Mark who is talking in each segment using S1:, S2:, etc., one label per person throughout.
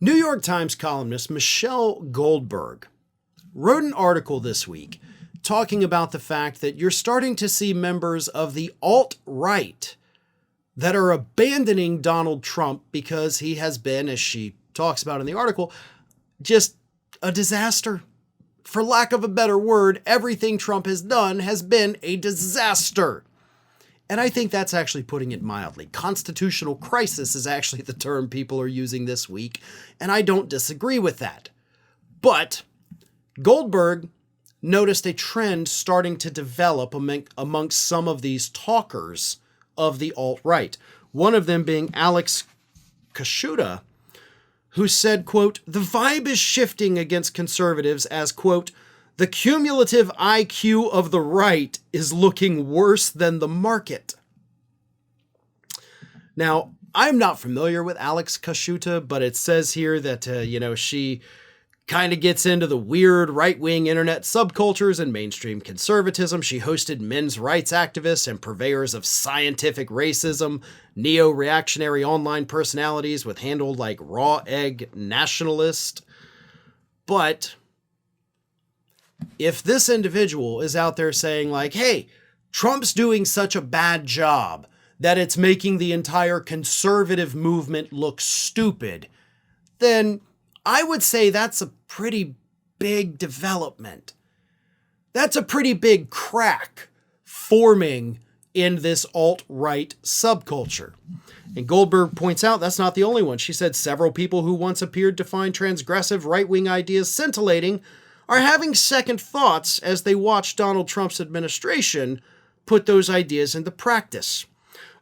S1: New York Times columnist Michelle Goldberg wrote an article this week talking about the fact that you're starting to see members of the alt-right that are abandoning Donald Trump because he has been, as she talks about in the article, just a disaster. For lack of a better word, everything Trump has done has been a disaster. And I think that's actually putting it mildly. Constitutional crisis is actually the term people are using this week, and I don't disagree with that. But Goldberg noticed a trend starting to develop amongst some of these talkers of the alt-right. One of them being Alex Kashuta, who said, quote, "The vibe is shifting against conservatives as, quote, the cumulative IQ of the right is looking worse than the market." Now, I'm not familiar with Alex Kashuta, but it says here that, she kind of gets into the weird right-wing internet subcultures and mainstream conservatism. She hosted men's rights activists and purveyors of scientific racism, neo-reactionary online personalities with handles like Raw Egg Nationalist. But if this individual is out there saying like, hey, Trump's doing such a bad job that it's making the entire conservative movement look stupid, then I would say that's a pretty big development. That's a pretty big crack forming in this alt-right subculture. And Goldberg points out that's not the only one. She said several people who once appeared to find transgressive right-wing ideas scintillating are having second thoughts as they watch Donald Trump's administration put those ideas into practice.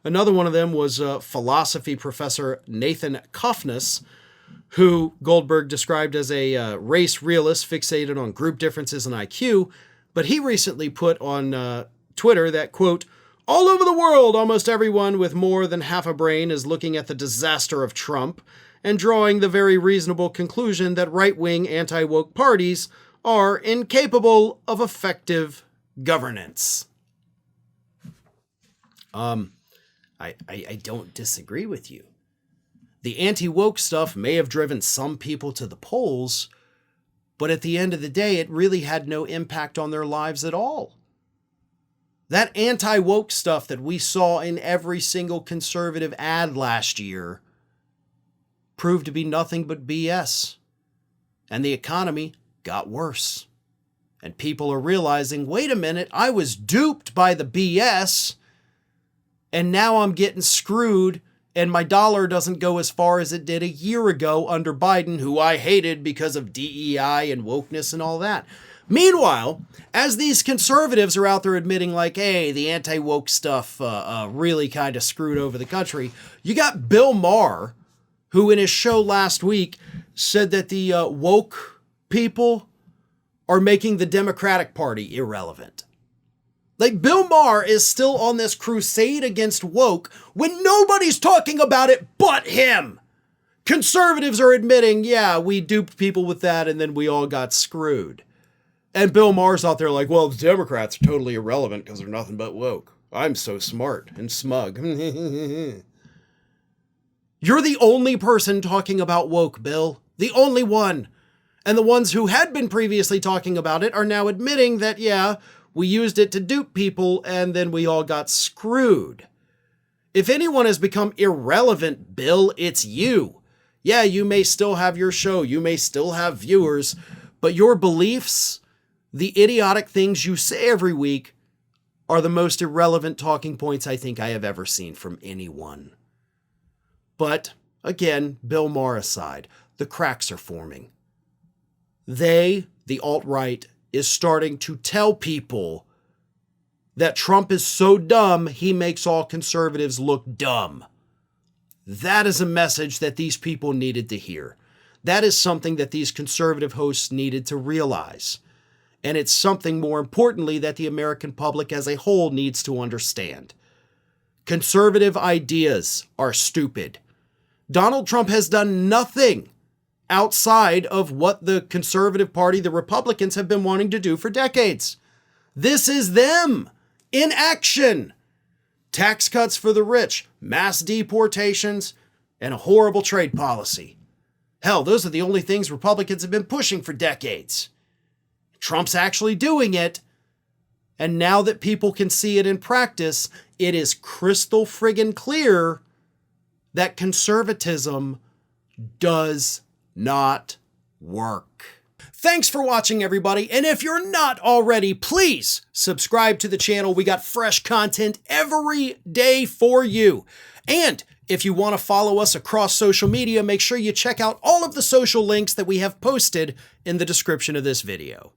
S1: Another one of them was philosophy professor Nathan Kofnas, who Goldberg described as a race realist fixated on group differences in IQ, but he recently put on Twitter that, quote, "All over the world, almost everyone with more than half a brain is looking at the disaster of Trump and drawing the very reasonable conclusion that right-wing anti-woke parties are incapable of effective governance." I don't disagree with you. The anti-woke stuff may have driven some people to the polls, but at the end of the day, it really had no impact on their lives at all. That anti-woke stuff that we saw in every single conservative ad last year proved to be nothing but BS. And the economy got worse. And people are realizing, wait a minute, I was duped by the BS, and now I'm getting screwed, and my dollar doesn't go as far as it did a year ago under Biden, who I hated because of DEI and wokeness and all that. Meanwhile, as these conservatives are out there admitting like, hey, the anti-woke stuff really kind of screwed over the country, you got Bill Maher, who in his show last week said that the woke people are making the Democratic Party irrelevant. Like, Bill Maher is still on this crusade against woke when nobody's talking about it but him. Conservatives are admitting, yeah, we duped people with that and then we all got screwed. And Bill Maher's out there like, well, the Democrats are totally irrelevant because they're nothing but woke. I'm so smart and smug. You're the only person talking about woke, Bill. The only one. And the ones who had been previously talking about it are now admitting that, yeah, we used it to dupe people and then we all got screwed. If anyone has become irrelevant, Bill, it's you. Yeah, you may still have your show, you may still have viewers, but your beliefs, the idiotic things you say every week, are the most irrelevant talking points I think I have ever seen from anyone. But, again, Bill Maher aside, the cracks are forming. They, the alt-right, is starting to tell people that Trump is so dumb, he makes all conservatives look dumb. That is a message that these people needed to hear. That is something that these conservative hosts needed to realize. And it's something, more importantly, that the American public as a whole needs to understand. Conservative ideas are stupid. Donald Trump has done nothing outside of what the conservative party, the Republicans, have been wanting to do for decades. This is them in action. Tax cuts for the rich, mass deportations, and a horrible trade policy. Hell, those are the only things Republicans have been pushing for decades. Trump's actually doing it. And now that people can see it in practice, it is crystal friggin' clear that conservatism does not work. Thanks for watching, everybody. And if you're not already, please subscribe to the channel. We got fresh content every day for you. And if you want to follow us across social media, make sure you check out all of the social links that we have posted in the description of this video.